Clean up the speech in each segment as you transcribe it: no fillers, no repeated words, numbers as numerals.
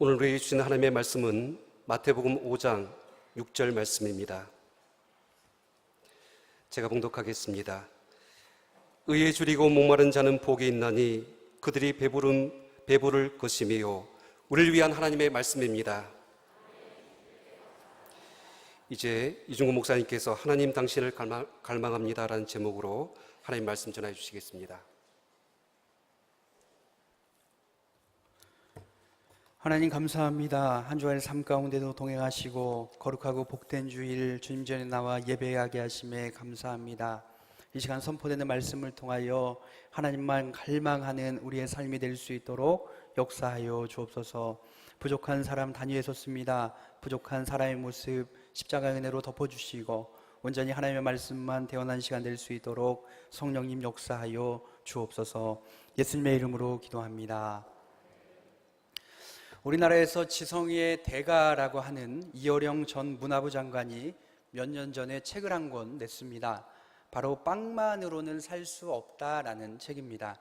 오늘 우리에게 주신 하나님의 말씀은 마태복음 5장 6절 말씀입니다. 제가 봉독하겠습니다. 의에 줄이고 목마른 자는 복이 있나니 그들이 배부를 것이며. 우리를 위한 하나님의 말씀입니다. 이제 이중구 목사님께서 하나님 당신을 갈망합니다라는 제목으로 하나님 말씀 전해 주시겠습니다. 하나님 감사합니다. 한 주간의 삶 가운데도 동행하시고 거룩하고 복된 주일 주님 전에 나와 예배하게 하심에 감사합니다. 이 시간 선포되는 말씀을 통하여 하나님만 갈망하는 우리의 삶이 될 수 있도록 역사하여 주옵소서. 부족한 사람 단위에 섰습니다. 부족한 사람의 모습 십자가의 은혜로 덮어주시고 온전히 하나님의 말씀만 대언하는 시간 될 수 있도록 성령님 역사하여 주옵소서. 예수님의 이름으로 기도합니다. 우리나라에서 지성의 대가라고 하는 이어령 전 문화부 장관이 몇 년 전에 책을 한 권 냈습니다. 바로 빵만으로는 살 수 없다라는 책입니다.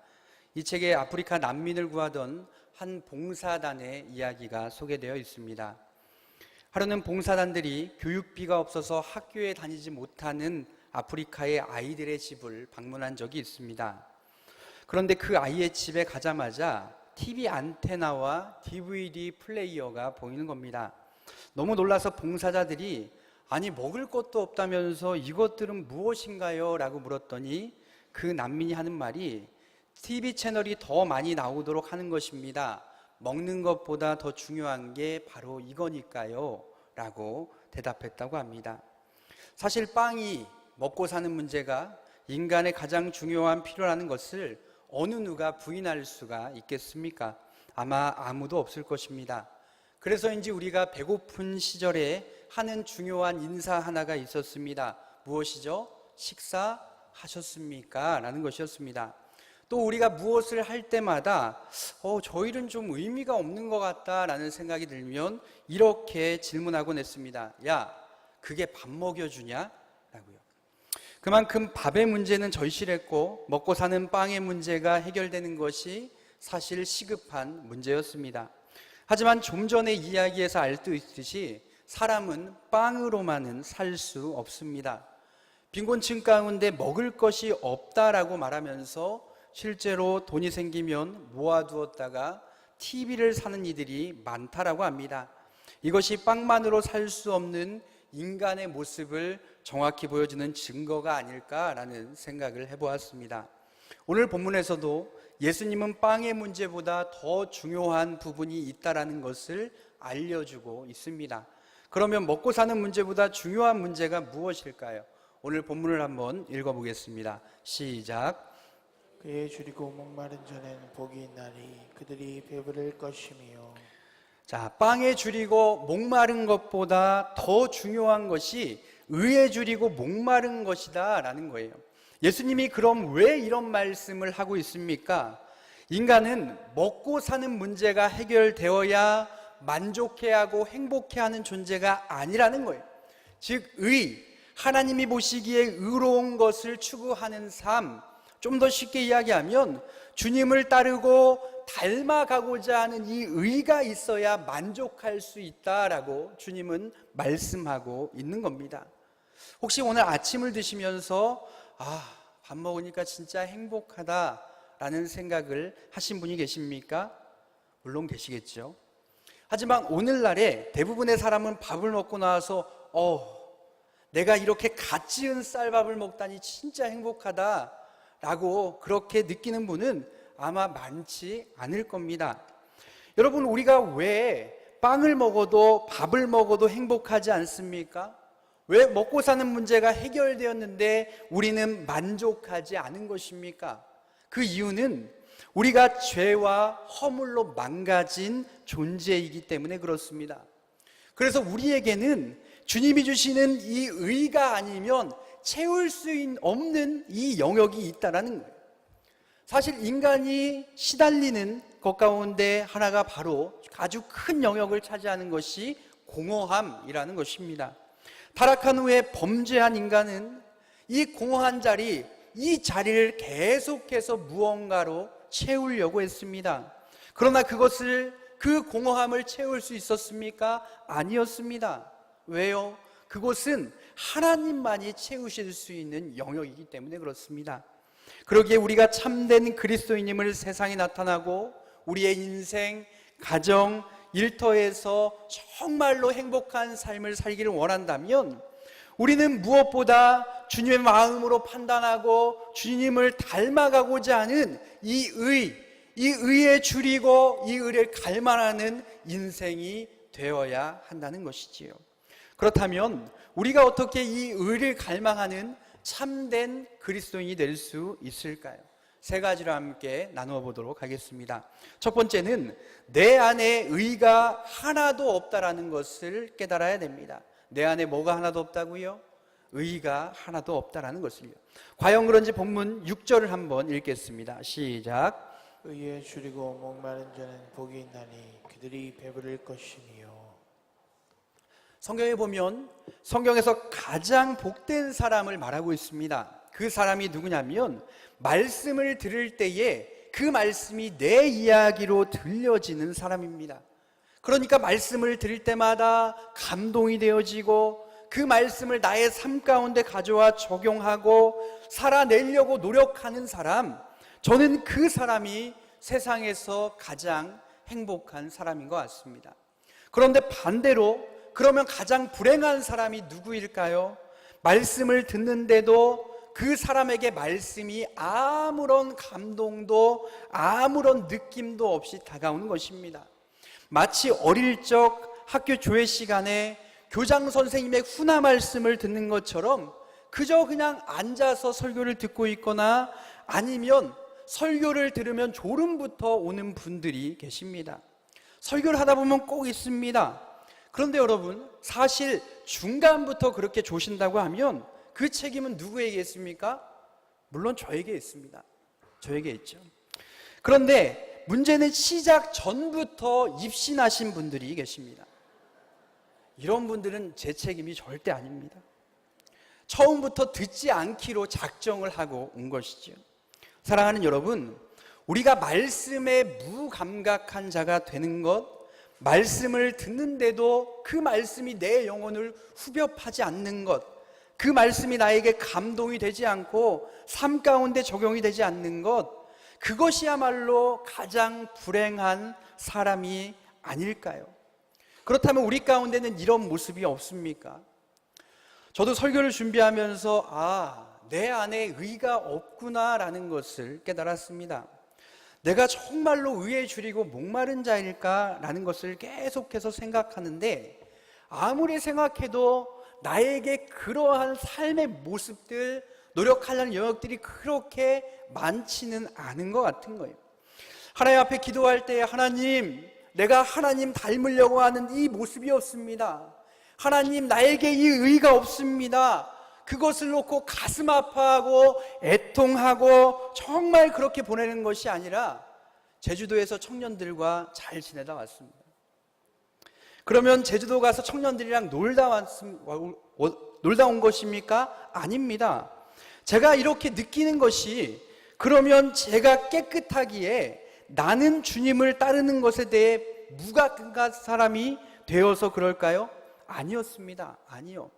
이 책에 아프리카 난민을 구하던 한 봉사단의 이야기가 소개되어 있습니다. 하루는 봉사단들이 교육비가 없어서 학교에 다니지 못하는 아프리카의 아이들의 집을 방문한 적이 있습니다. 그런데 그 아이의 집에 가자마자 TV 안테나와 DVD 플레이어가 보이는 겁니다. 너무 놀라서 봉사자들이 아니 먹을 것도 없다면서 이것들은 무엇인가요? 라고 물었더니 그 난민이 하는 말이 TV 채널이 더 많이 나오도록 하는 것입니다. 먹는 것보다 더 중요한 게 바로 이거니까요 라고 대답했다고 합니다. 사실 빵이 먹고 사는 문제가 인간의 가장 중요한 필요라는 것을 어느 누가 부인할 수가 있겠습니까? 아마 아무도 없을 것입니다. 그래서인지 우리가 배고픈 시절에 하는 중요한 인사 하나가 있었습니다. 무엇이죠? 식사하셨습니까? 라는 것이었습니다. 또 우리가 무엇을 할 때마다 저 일은 좀 의미가 없는 것 같다라는 생각이 들면 이렇게 질문하곤 했습니다. 야, 그게 밥 먹여주냐? 라고요. 그만큼 밥의 문제는 절실했고 먹고 사는 빵의 문제가 해결되는 것이 사실 시급한 문제였습니다. 하지만 좀 전에 이야기에서 알 수 있듯이 사람은 빵으로만은 살 수 없습니다. 빈곤층 가운데 먹을 것이 없다라고 말하면서 실제로 돈이 생기면 모아두었다가 TV를 사는 이들이 많다라고 합니다. 이것이 빵만으로 살 수 없는 인간의 모습을 정확히 보여주는 증거가 아닐까라는 생각을 해보았습니다. 오늘 본문에서도 예수님은 빵의 문제보다 더 중요한 부분이 있다라는 것을 알려주고 있습니다. 그러면 먹고 사는 문제보다 중요한 문제가 무엇일까요? 오늘 본문을 한번 읽어보겠습니다. 시작. 그에 줄이고 목마른 자는 복이 있나니 그들이 배부를 것이며. 자, 빵에 줄이고 목마른 것보다 더 중요한 것이 의에 줄이고 목마른 것이다 라는 거예요. 예수님이 그럼 왜 이런 말씀을 하고 있습니까? 인간은 먹고 사는 문제가 해결되어야 만족해하고 행복해하는 존재가 아니라는 거예요. 즉 하나님이 보시기에 의로운 것을 추구하는 삶, 좀 더 쉽게 이야기하면 주님을 따르고 닮아가고자 하는 이 의가 있어야 만족할 수 있다라고 주님은 말씀하고 있는 겁니다. 혹시 오늘 아침을 드시면서 밥 먹으니까 진짜 행복하다라는 생각을 하신 분이 계십니까? 물론 계시겠죠. 하지만 오늘날에 대부분의 사람은 밥을 먹고 나와서 내가 이렇게 갓 지은 쌀밥을 먹다니 진짜 행복하다 라고 그렇게 느끼는 분은 아마 많지 않을 겁니다. 여러분, 우리가 왜 빵을 먹어도 밥을 먹어도 행복하지 않습니까? 왜 먹고 사는 문제가 해결되었는데 우리는 만족하지 않은 것입니까? 그 이유는 우리가 죄와 허물로 망가진 존재이기 때문에 그렇습니다. 그래서 우리에게는 주님이 주시는 이 의가 아니면 채울 수 없는 이 영역이 있다는 거예요. 사실 인간이 시달리는 것 가운데 하나가 바로 아주 큰 영역을 차지하는 것이 공허함이라는 것입니다. 타락한 후에 범죄한 인간은 이 공허한 자리, 이 자리를 계속해서 무언가로 채우려고 했습니다. 그러나 그것을 그 공허함을 채울 수 있었습니까? 아니었습니다. 왜요? 그곳은 하나님만이 채우실 수 있는 영역이기 때문에 그렇습니다. 그러기에 우리가 참된 그리스도인임을 세상에 나타나고 우리의 인생, 가정, 일터에서 정말로 행복한 삶을 살기를 원한다면 우리는 무엇보다 주님의 마음으로 판단하고 주님을 닮아가고자 하는 이 의에 줄이고 이 의를 갈망하는 인생이 되어야 한다는 것이지요. 그렇다면 우리가 어떻게 이 의를 갈망하는 참된 그리스도인이 될 수 있을까요? 세 가지로 함께 나누어 보도록 하겠습니다. 첫 번째는 내 안에 의가 하나도 없다라는 것을 깨달아야 됩니다. 내 안에 뭐가 하나도 없다고요? 의가 하나도 없다라는 것을요. 과연 그런지 본문 6절을 한번 읽겠습니다. 시작. 의에 줄이고 목마른 자는 복이 있나니 그들이 배부를 것이니요. 성경에 보면 성경에서 가장 복된 사람을 말하고 있습니다. 그 사람이 누구냐면 말씀을 들을 때에 그 말씀이 내 이야기로 들려지는 사람입니다. 그러니까 말씀을 들을 때마다 감동이 되어지고 그 말씀을 나의 삶 가운데 가져와 적용하고 살아내려고 노력하는 사람, 저는 그 사람이 세상에서 가장 행복한 사람인 것 같습니다. 그런데 반대로 그러면 가장 불행한 사람이 누구일까요? 말씀을 듣는데도 그 사람에게 말씀이 아무런 감동도 아무런 느낌도 없이 다가오는 것입니다. 마치 어릴 적 학교 조회 시간에 교장 선생님의 훈화 말씀을 듣는 것처럼 그저 그냥 앉아서 설교를 듣고 있거나 아니면 설교를 들으면 졸음부터 오는 분들이 계십니다. 설교를 하다 보면 꼭 있습니다. 그런데 여러분, 사실 중간부터 그렇게 조신다고 하면 그 책임은 누구에게 있습니까? 물론 저에게 있습니다. 저에게 있죠. 그런데 문제는 시작 전부터 입신하신 분들이 계십니다. 이런 분들은 제 책임이 절대 아닙니다. 처음부터 듣지 않기로 작정을 하고 온 것이죠. 사랑하는 여러분, 우리가 말씀에 무감각한 자가 되는 것, 말씀을 듣는데도 그 말씀이 내 영혼을 후벼파지 않는 것, 그 말씀이 나에게 감동이 되지 않고 삶 가운데 적용이 되지 않는 것, 그것이야말로 가장 불행한 사람이 아닐까요? 그렇다면 우리 가운데는 이런 모습이 없습니까? 저도 설교를 준비하면서 내 안에 의가 없구나라는 것을 깨달았습니다. 내가 정말로 의에 줄이고 목마른 자일까라는 것을 계속해서 생각하는데 아무리 생각해도 나에게 그러한 삶의 모습들, 노력하려는 영역들이 그렇게 많지는 않은 것 같은 거예요. 하나님 앞에 기도할 때 하나님, 내가 하나님 닮으려고 하는 이 모습이 없습니다. 하나님, 나에게 이 의가 없습니다. 그것을 놓고 가슴 아파하고 애통하고 정말 그렇게 보내는 것이 아니라 제주도에서 청년들과 잘 지내다 왔습니다. 그러면 제주도 가서 청년들이랑 놀다 온 것입니까? 아닙니다. 제가 이렇게 느끼는 것이 그러면 제가 깨끗하기에 나는 주님을 따르는 것에 대해 무감각한 사람이 되어서 그럴까요? 아니었습니다. 아니요.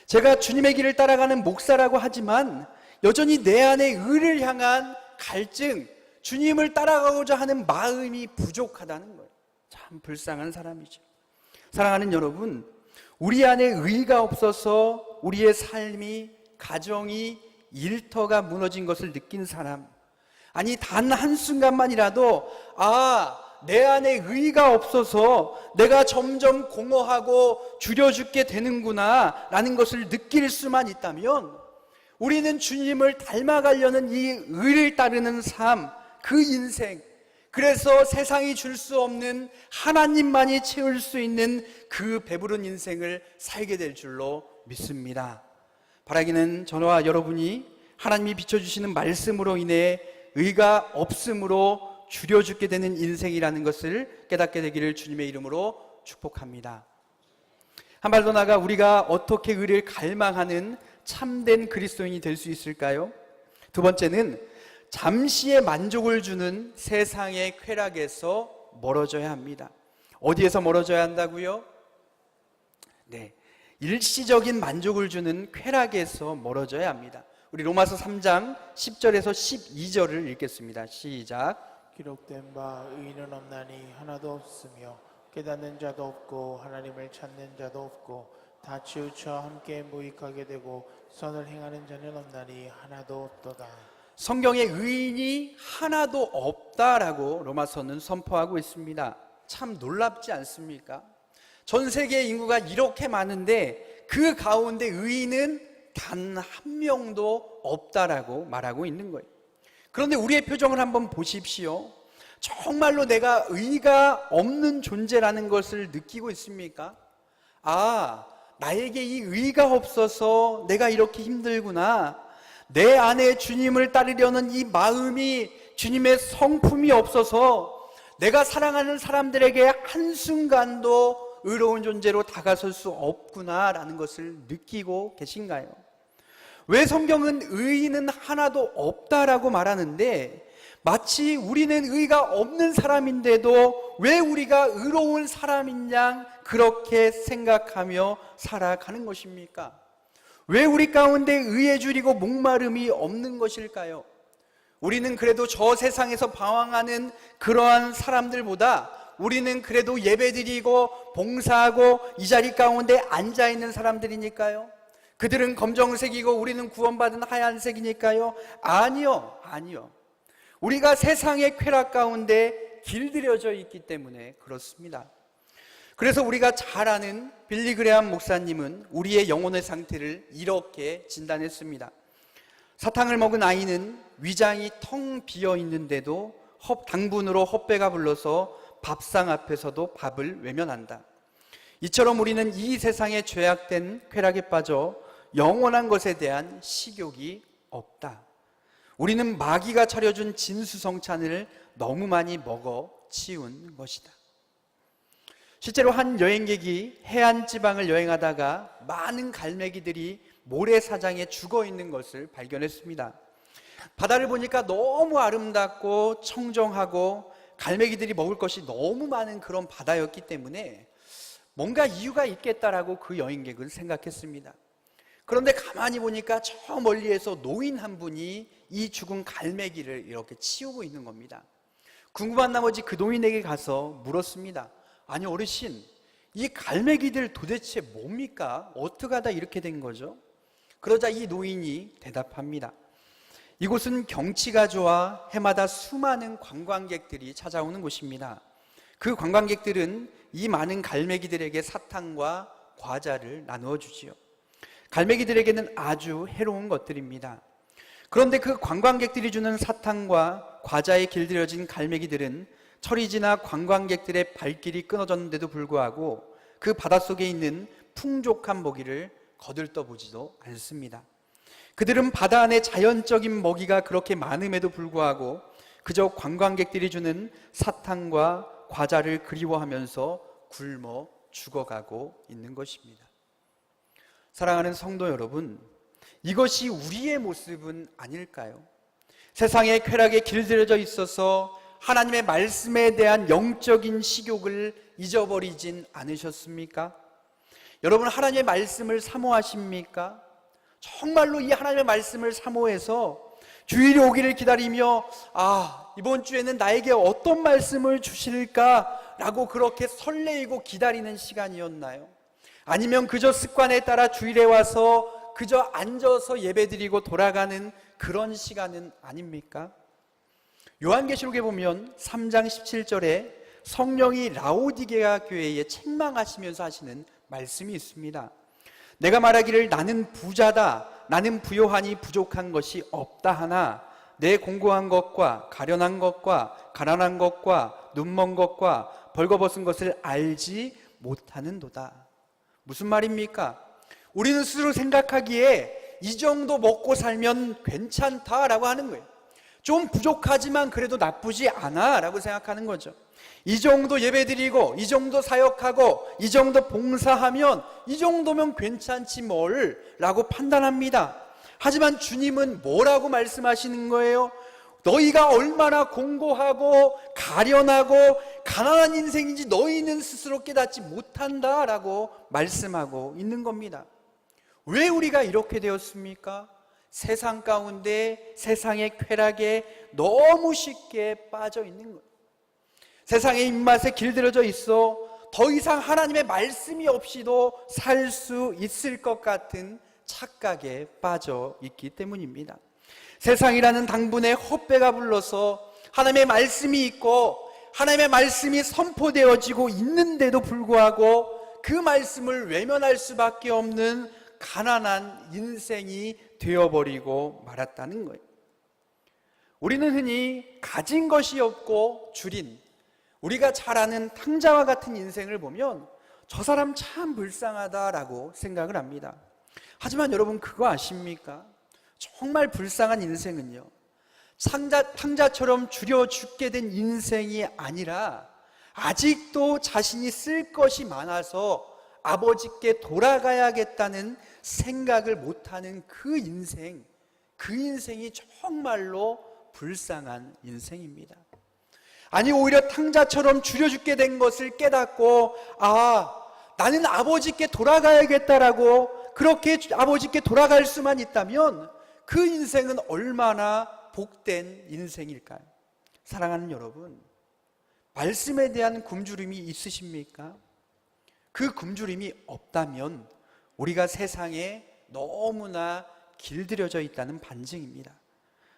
제가 주님의 길을 따라가는 목사라고 하지만 여전히 내 안에 의를 향한 갈증, 주님을 따라가고자 하는 마음이 부족하다는 거예요. 참 불쌍한 사람이죠. 사랑하는 여러분, 우리 안에 의가 없어서 우리의 삶이, 가정이, 일터가 무너진 것을 느낀 사람, 아니 단 한순간만이라도 내 안에 의가 없어서 내가 점점 공허하고 줄여 죽게 되는구나 라는 것을 느낄 수만 있다면 우리는 주님을 닮아가려는 이 의를 따르는 삶, 그 인생, 그래서 세상이 줄 수 없는 하나님만이 채울 수 있는 그 배부른 인생을 살게 될 줄로 믿습니다. 바라기는 저와 여러분이 하나님이 비춰주시는 말씀으로 인해 의가 없음으로 줄여 죽게 되는 인생이라는 것을 깨닫게 되기를 주님의 이름으로 축복합니다. 한 발 더 나아가 우리가 어떻게 의를 갈망하는 참된 그리스도인이 될 수 있을까요? 두 번째는 잠시의 만족을 주는 세상의 쾌락에서 멀어져야 합니다. 어디에서 멀어져야 한다고요? 네, 일시적인 만족을 주는 쾌락에서 멀어져야 합니다. 우리 로마서 3장 10절에서 12절을 읽겠습니다. 시작. 기록된 바 의인은 없나니 하나도 없으며 깨닫는 자도 없고 하나님을 찾는 자도 없고 다 치우쳐 함께 무익하게 되고 선을 행하는 자는 없나니 하나도 없도다. 성경에 의인이 하나도 없다라고 로마서는 선포하고 있습니다. 참 놀랍지 않습니까? 전 세계 인구가 이렇게 많은데 그 가운데 의인은 단 한 명도 없다라고 말하고 있는 거예요. 그런데 우리의 표정을 한번 보십시오. 정말로 내가 의가 없는 존재라는 것을 느끼고 있습니까? 아, 나에게 이 의가 없어서 내가 이렇게 힘들구나. 내 안에 주님을 따르려는 이 마음이, 주님의 성품이 없어서 내가 사랑하는 사람들에게 한순간도 의로운 존재로 다가설 수 없구나라는 것을 느끼고 계신가요? 왜 성경은 의인은 하나도 없다라고 말하는데 마치 우리는 의가 없는 사람인데도 왜 우리가 의로운 사람인 양 그렇게 생각하며 살아가는 것입니까? 왜 우리 가운데 의에 줄이고 목마름이 없는 것일까요? 우리는 그래도 저 세상에서 방황하는 그러한 사람들보다 우리는 그래도 예배드리고 봉사하고 이 자리 가운데 앉아있는 사람들이니까요? 그들은 검정색이고 우리는 구원받은 하얀색이니까요? 아니요, 아니요. 우리가 세상의 쾌락 가운데 길들여져 있기 때문에 그렇습니다. 그래서 우리가 잘 아는 빌리 그레함 목사님은 우리의 영혼의 상태를 이렇게 진단했습니다. 사탕을 먹은 아이는 위장이 텅 비어 있는데도 당분으로 헛배가 불러서 밥상 앞에서도 밥을 외면한다. 이처럼 우리는 이 세상의 죄악된 쾌락에 빠져 영원한 것에 대한 식욕이 없다. 우리는 마귀가 차려준 진수성찬을 너무 많이 먹어 치운 것이다. 실제로 한 여행객이 해안 지방을 여행하다가 많은 갈매기들이 모래사장에 죽어 있는 것을 발견했습니다. 바다를 보니까 너무 아름답고 청정하고 갈매기들이 먹을 것이 너무 많은 그런 바다였기 때문에 뭔가 이유가 있겠다라고 그 여행객은 생각했습니다. 그런데 가만히 보니까 저 멀리에서 노인 한 분이 이 죽은 갈매기를 이렇게 치우고 있는 겁니다. 궁금한 나머지 그 노인에게 가서 물었습니다. 아니 어르신, 이 갈매기들 도대체 뭡니까? 어떻게 하다 이렇게 된 거죠? 그러자 이 노인이 대답합니다. 이곳은 경치가 좋아 해마다 수많은 관광객들이 찾아오는 곳입니다. 그 관광객들은 이 많은 갈매기들에게 사탕과 과자를 나누어 주지요. 갈매기들에게는 아주 해로운 것들입니다. 그런데 그 관광객들이 주는 사탕과 과자에 길들여진 갈매기들은 철이 지나 관광객들의 발길이 끊어졌는데도 불구하고 그 바닷속에 있는 풍족한 먹이를 거들떠보지도 않습니다. 그들은 바다 안에 자연적인 먹이가 그렇게 많음에도 불구하고 그저 관광객들이 주는 사탕과 과자를 그리워하면서 굶어 죽어가고 있는 것입니다. 사랑하는 성도 여러분, 이것이 우리의 모습은 아닐까요? 세상의 쾌락에 길들여져 있어서 하나님의 말씀에 대한 영적인 식욕을 잊어버리진 않으셨습니까? 여러분, 하나님의 말씀을 사모하십니까? 정말로 이 하나님의 말씀을 사모해서 주일이 오기를 기다리며 이번 주에는 나에게 어떤 말씀을 주실까? 라고 그렇게 설레이고 기다리는 시간이었나요? 아니면 그저 습관에 따라 주일에 와서 그저 앉아서 예배드리고 돌아가는 그런 시간은 아닙니까? 요한계시록에 보면 3장 17절에 성령이 라오디게아 교회에 책망하시면서 하시는 말씀이 있습니다. 내가 말하기를 나는 부자다, 나는 부요하니 부족한 것이 없다 하나 내 공고한 것과 가련한 것과 가난한 것과 눈먼 것과 벌거벗은 것을 알지 못하는도다. 무슨 말입니까? 우리는 스스로 생각하기에 이 정도 먹고 살면 괜찮다라고 하는 거예요. 좀 부족하지만 그래도 나쁘지 않아 라고 생각하는 거죠. 이 정도 예배드리고 이 정도 사역하고 이 정도 봉사하면 이 정도면 괜찮지 뭘 라고 판단합니다. 하지만 주님은 뭐라고 말씀하시는 거예요? 너희가 얼마나 공고하고 가련하고 가난한 인생인지 너희는 스스로 깨닫지 못한다라고 말씀하고 있는 겁니다. 왜 우리가 이렇게 되었습니까? 세상 가운데 세상의 쾌락에 너무 쉽게 빠져 있는 거예요. 세상의 입맛에 길들여져 있어 더 이상 하나님의 말씀이 없이도 살 수 있을 것 같은 착각에 빠져 있기 때문입니다. 세상이라는 당분에 헛배가 불러서 하나님의 말씀이 있고 하나님의 말씀이 선포되어지고 있는데도 불구하고 그 말씀을 외면할 수밖에 없는 가난한 인생이 되어버리고 말았다는 거예요. 우리는 흔히 가진 것이 없고 줄인 우리가 잘 아는 탕자와 같은 인생을 보면 저 사람 참 불쌍하다라고 생각을 합니다. 하지만 여러분 그거 아십니까? 정말 불쌍한 인생은요, 탕자처럼 줄여 죽게 된 인생이 아니라 아직도 자신이 쓸 것이 많아서 아버지께 돌아가야겠다는 생각을 못하는 그 인생이 정말로 불쌍한 인생입니다. 아니 오히려 탕자처럼 줄여 죽게 된 것을 깨닫고 나는 아버지께 돌아가야겠다라고 그렇게 아버지께 돌아갈 수만 있다면 그 인생은 얼마나 복된 인생일까요? 사랑하는 여러분, 말씀에 대한 굶주림이 있으십니까? 그 굶주림이 없다면 우리가 세상에 너무나 길들여져 있다는 반증입니다.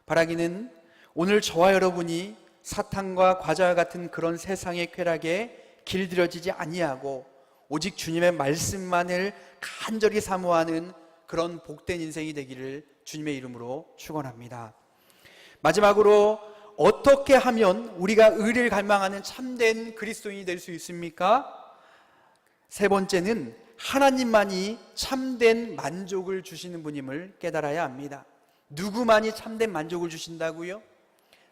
바라기는 오늘 저와 여러분이 사탕과 과자와 같은 그런 세상의 쾌락에 길들여지지 아니하고 오직 주님의 말씀만을 간절히 사모하는 그런 복된 인생이 되기를 주님의 이름으로 축원합니다. 마지막으로 어떻게 하면 우리가 의를 갈망하는 참된 그리스도인이 될 수 있습니까? 세 번째는 하나님만이 참된 만족을 주시는 분임을 깨달아야 합니다. 누구만이 참된 만족을 주신다고요?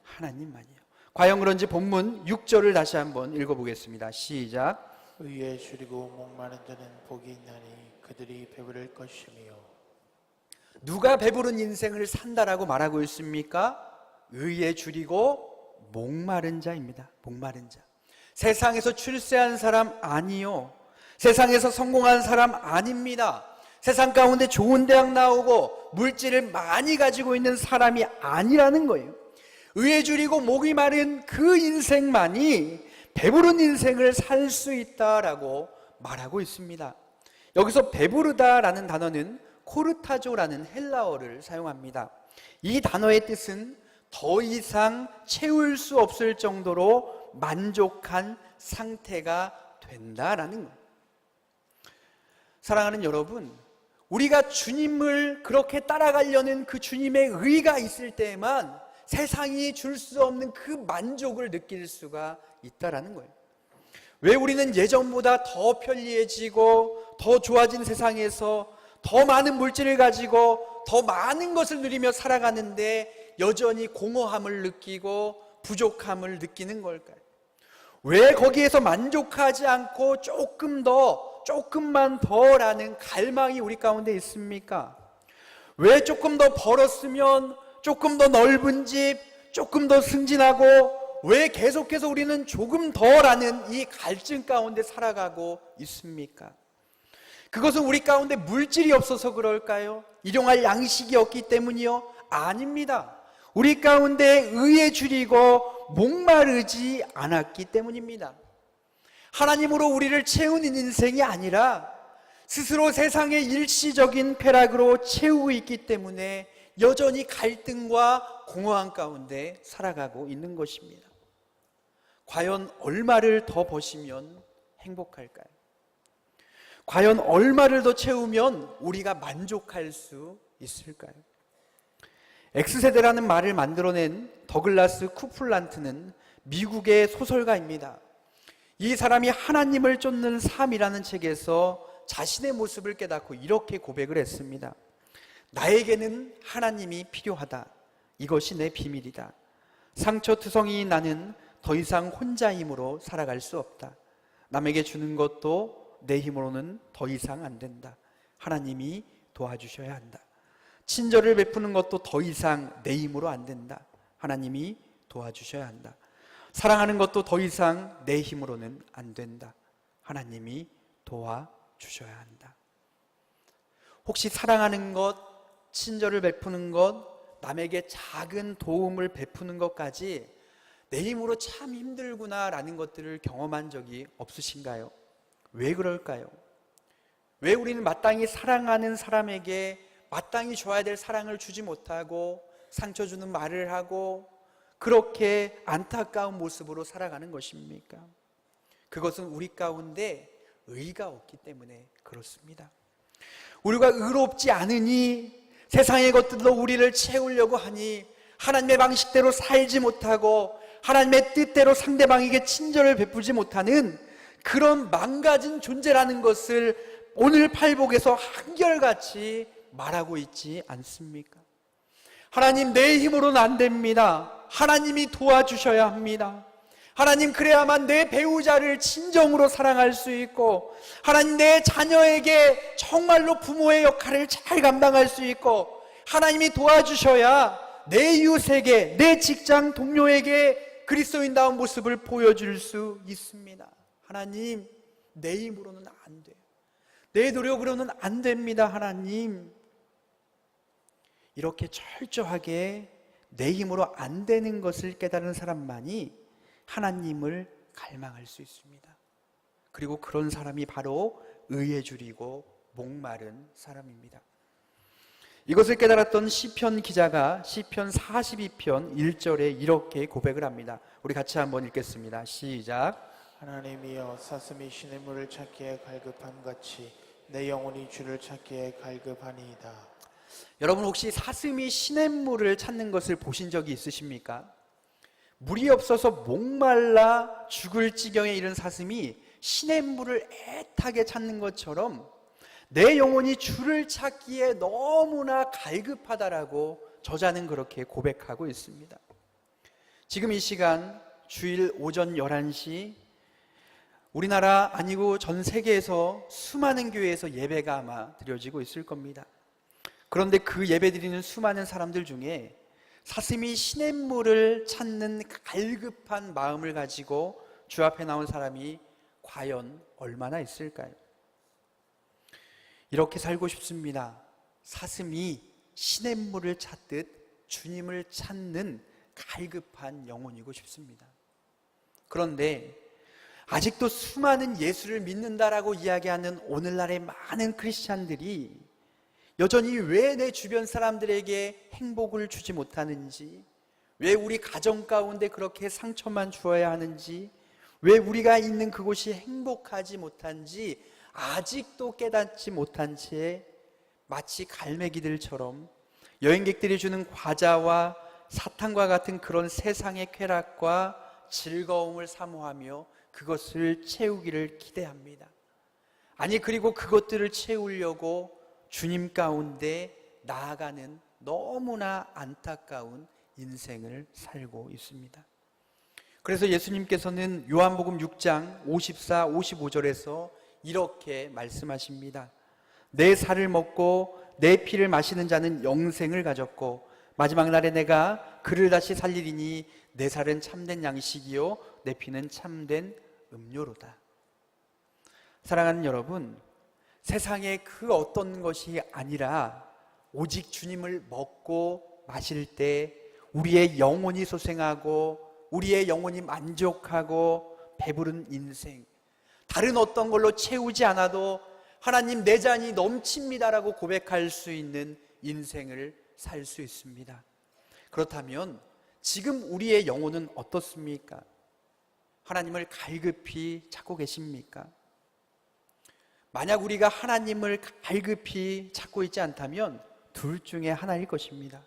하나님만이요. 과연 그런지 본문 6절을 다시 한번 읽어보겠습니다. 시작. 의에 줄이고 목마른 자는 복이 있나니 그들이 배부를 것이며. 누가 배부른 인생을 산다라고 말하고 있습니까? 의에 줄이고 목마른 자입니다. 목마른 자. 세상에서 출세한 사람 아니요, 세상에서 성공한 사람 아닙니다. 세상 가운데 좋은 대학 나오고 물질을 많이 가지고 있는 사람이 아니라는 거예요. 의에 줄이고 목이 마른 그 인생만이 배부른 인생을 살 수 있다라고 말하고 있습니다. 여기서 배부르다라는 단어는 코르타조라는 헬라어를 사용합니다. 이 단어의 뜻은 더 이상 채울 수 없을 정도로 만족한 상태가 된다라는 거예요. 사랑하는 여러분, 우리가 주님을 그렇게 따라가려는 그 주님의 의가 있을 때에만 세상이 줄 수 없는 그 만족을 느낄 수가 있다라는 거예요. 왜 우리는 예전보다 더 편리해지고 더 좋아진 세상에서 더 많은 물질을 가지고 더 많은 것을 누리며 살아가는데 여전히 공허함을 느끼고 부족함을 느끼는 걸까요? 왜 거기에서 만족하지 않고 조금만 더라는 갈망이 우리 가운데 있습니까? 왜 조금 더 벌었으면 조금 더 넓은 집, 조금 더 승진하고 왜 계속해서 우리는 조금 더라는 이 갈증 가운데 살아가고 있습니까? 그것은 우리 가운데 물질이 없어서 그럴까요? 일용할 양식이 없기 때문이요? 아닙니다. 우리 가운데 의에 줄이고 목마르지 않았기 때문입니다. 하나님으로 우리를 채우는 인생이 아니라 스스로 세상의 일시적인 쾌락으로 채우고 있기 때문에 여전히 갈등과 공허함 가운데 살아가고 있는 것입니다. 과연 얼마를 더 버시면 행복할까요? 과연 얼마를 더 채우면 우리가 만족할 수 있을까요? X세대라는 말을 만들어낸 더글라스 쿠플란트는 미국의 소설가입니다. 이 사람이 하나님을 쫓는 삶이라는 책에서 자신의 모습을 깨닫고 이렇게 고백을 했습니다. 나에게는 하나님이 필요하다. 이것이 내 비밀이다. 상처투성이인 나는 더 이상 혼자 힘으로 살아갈 수 없다. 남에게 주는 것도 내 힘으로는 더 이상 안 된다. 하나님이 도와주셔야 한다. 친절을 베푸는 것도 더 이상 내 힘으로 안 된다. 하나님이 도와주셔야 한다. 사랑하는 것도 더 이상 내 힘으로는 안 된다. 하나님이 도와주셔야 한다. 혹시 사랑하는 것, 친절을 베푸는 것, 남에게 작은 도움을 베푸는 것까지 내 힘으로 참 힘들구나라는 것들을 경험한 적이 없으신가요? 왜 그럴까요? 왜 우리는 마땅히 사랑하는 사람에게 마땅히 줘야 될 사랑을 주지 못하고 상처 주는 말을 하고 그렇게 안타까운 모습으로 살아가는 것입니까? 그것은 우리 가운데 의가 없기 때문에 그렇습니다. 우리가 의롭지 않으니 세상의 것들로 우리를 채우려고 하니 하나님의 방식대로 살지 못하고 하나님의 뜻대로 상대방에게 친절을 베푸지 못하는 그런 망가진 존재라는 것을 오늘 팔복에서 한결같이 말하고 있지 않습니까? 하나님, 내 힘으로는 안 됩니다. 하나님이 도와주셔야 합니다. 하나님, 그래야만 내 배우자를 진정으로 사랑할 수 있고 하나님, 내 자녀에게 정말로 부모의 역할을 잘 감당할 수 있고 하나님이 도와주셔야 내 이웃에게, 내 직장 동료에게 그리스도인다운 모습을 보여줄 수 있습니다. 하나님, 내 힘으로는 안 돼요. 내 노력으로는 안 됩니다. 하나님, 이렇게 철저하게 내 힘으로 안 되는 것을 깨달은 사람만이 하나님을 갈망할 수 있습니다. 그리고 그런 사람이 바로 의에 줄이고 목마른 사람입니다. 이것을 깨달았던 시편 기자가 시편 42편 1절에 이렇게 고백을 합니다. 우리 같이 한번 읽겠습니다. 시작. 하나님이여, 사슴이 시냇물을 찾기에 갈급함같이 내 영혼이 주를 찾기에 갈급하니이다. 여러분, 혹시 사슴이 시냇물을 찾는 것을 보신 적이 있으십니까? 물이 없어서 목말라 죽을 지경에 이른 사슴이 시냇물을 애타게 찾는 것처럼 내 영혼이 주를 찾기에 너무나 갈급하다라고 저자는 그렇게 고백하고 있습니다. 지금 이 시간 주일 오전 11시 우리나라 아니고 전 세계에서 수많은 교회에서 예배가 아마 드려지고 있을 겁니다. 그런데 그 예배 드리는 수많은 사람들 중에 사슴이 시냇물을 찾는 갈급한 마음을 가지고 주 앞에 나온 사람이 과연 얼마나 있을까요? 이렇게 살고 싶습니다. 사슴이 시냇물을 찾듯 주님을 찾는 갈급한 영혼이고 싶습니다. 그런데 아직도 수많은 예수를 믿는다라고 이야기하는 오늘날의 많은 크리스찬들이 여전히 왜 내 주변 사람들에게 행복을 주지 못하는지, 왜 우리 가정 가운데 그렇게 상처만 주어야 하는지, 왜 우리가 있는 그곳이 행복하지 못한지 아직도 깨닫지 못한 채 마치 갈매기들처럼 여행객들이 주는 과자와 사탕과 같은 그런 세상의 쾌락과 즐거움을 사모하며 그것을 채우기를 기대합니다. 아니, 그리고 그것들을 채우려고 주님 가운데 나아가는 너무나 안타까운 인생을 살고 있습니다. 그래서 예수님께서는 요한복음 6장 54, 55절에서 이렇게 말씀하십니다. 내 살을 먹고 내 피를 마시는 자는 영생을 가졌고 마지막 날에 내가 그를 다시 살리리니 내 살은 참된 양식이요 내 피는 참된 음료로다. 사랑하는 여러분, 세상의 그 어떤 것이 아니라 오직 주님을 먹고 마실 때 우리의 영혼이 소생하고 우리의 영혼이 만족하고 배부른 인생, 다른 어떤 걸로 채우지 않아도 하나님, 내 잔이 넘칩니다라고 고백할 수 있는 인생을 살 수 있습니다. 그렇다면 지금 우리의 영혼은 어떻습니까? 하나님을 갈급히 찾고 계십니까? 만약 우리가 하나님을 갈급히 찾고 있지 않다면 둘 중에 하나일 것입니다.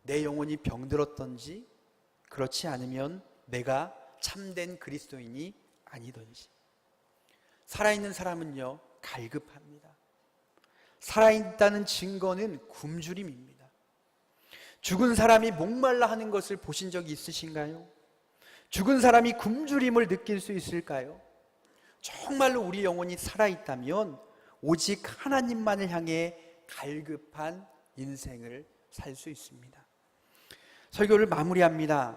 내 영혼이 병들었던지, 그렇지 않으면 내가 참된 그리스도인이 아니던지. 살아있는 사람은요, 갈급합니다. 살아있다는 증거는 굶주림입니다. 죽은 사람이 목말라 하는 것을 보신 적이 있으신가요? 죽은 사람이 굶주림을 느낄 수 있을까요? 정말로 우리 영혼이 살아있다면 오직 하나님만을 향해 갈급한 인생을 살 수 있습니다. 설교를 마무리합니다.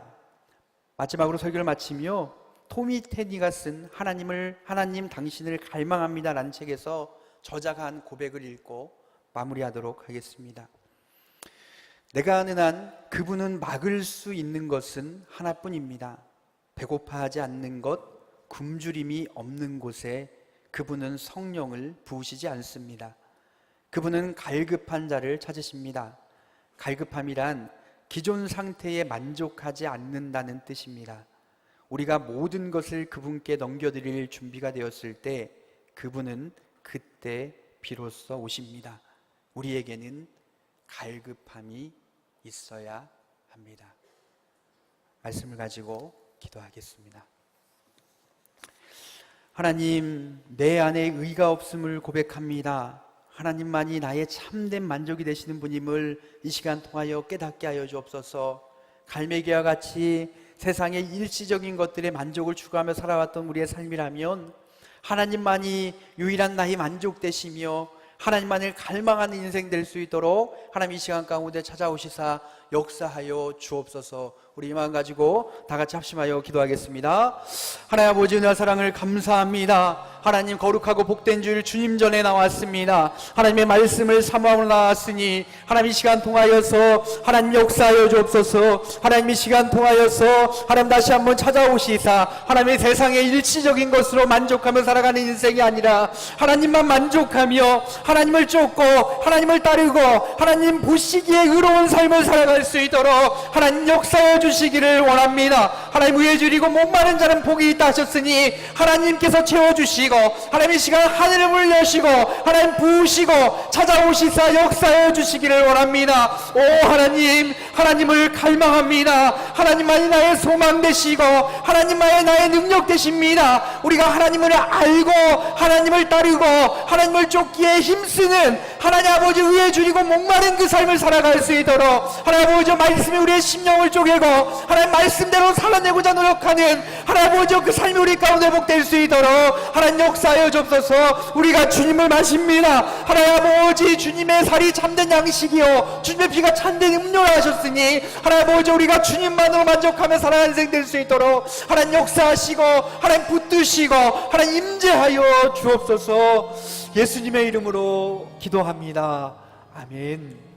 마지막으로 설교를 마치며 토미 테니가 쓴 하나님 당신을 갈망합니다 라는 책에서 저자가 한 고백을 읽고 마무리하도록 하겠습니다. 내가 아는 한 그분은 막을 수 있는 것은 하나뿐입니다. 배고파하지 않는 것, 굶주림이 없는 곳에 그분은 성령을 부으시지 않습니다. 그분은 갈급한 자를 찾으십니다. 갈급함이란 기존 상태에 만족하지 않는다는 뜻입니다. 우리가 모든 것을 그분께 넘겨드릴 준비가 되었을 때 그분은 그때 비로소 오십니다. 우리에게는 갈급함이 있어야 합니다. 말씀을 가지고 기도하겠습니다. 하나님, 내 안에 의가 없음을 고백합니다. 하나님만이 나의 참된 만족이 되시는 분임을 이 시간 통하여 깨닫게 하여 주옵소서. 갈매기와 같이 세상의 일시적인 것들의 만족을 추구하며 살아왔던 우리의 삶이라면 하나님만이 유일한 나의 만족 되시며 하나님만을 갈망하는 인생 될 수 있도록 하나님 이 시간 가운데 찾아오시사 역사하여 주옵소서. 우리 이 마음 가지고 다 같이 합심하여 기도하겠습니다. 하나님 아버지 은혜와 사랑을 감사합니다. 하나님 거룩하고 복된 주일 주님 전에 나왔습니다. 하나님의 말씀을 사모하러 나왔으니 하나님 이 시간 통하여서 하나님 역사하여 주옵소서. 하나님 이 시간 통하여서 하나님 다시 한번 찾아오시사 하나님의 세상의 일시적인 것으로 만족하며 살아가는 인생이 아니라 하나님만 만족하며 하나님을 쫓고 하나님을 따르고 하나님 보시기에 의로운 삶을 살아갈 수 있도록 하나님 역사해 주시기를 원합니다. 하나님 의에 줄이고 목마른 자는 복이 있다 하셨으니 하나님께서 채워주시고 하나님 이 시간 하늘을 물 여시고 하나님 부으시고 찾아오시사 역사해 주시기를 원합니다. 오 하나님, 하나님을 갈망합니다. 하나님만이 나의 소망 되시고 하나님만이 나의 능력 되십니다. 우리가 하나님을 알고 하나님을 따르고 하나님을 쫓기에 힘쓰는 하나님 아버지 의에 줄이고 목마른 그 삶을 살아갈 수 있도록 하나님 아버지 말씀이 우리의 심령을 쪼개고 하나님 말씀대로 살아내고자 노력하는 하나님 아버지 그 삶이 우리 가운데 복될 수 있도록 하나님 역사하여 주옵소서. 우리가 주님을 마십니다. 하나님 아버지 주님의 살이 참된 양식이요 주님의 피가 참된 음료라 하셨으니 하나님 아버지 우리가 주님만으로 만족하며 살아가는 인생 될 수 있도록 하나님 역사하시고 하나님 붙드시고 하나님 임재하여 주옵소서. 예수님의 이름으로 기도합니다. 아멘.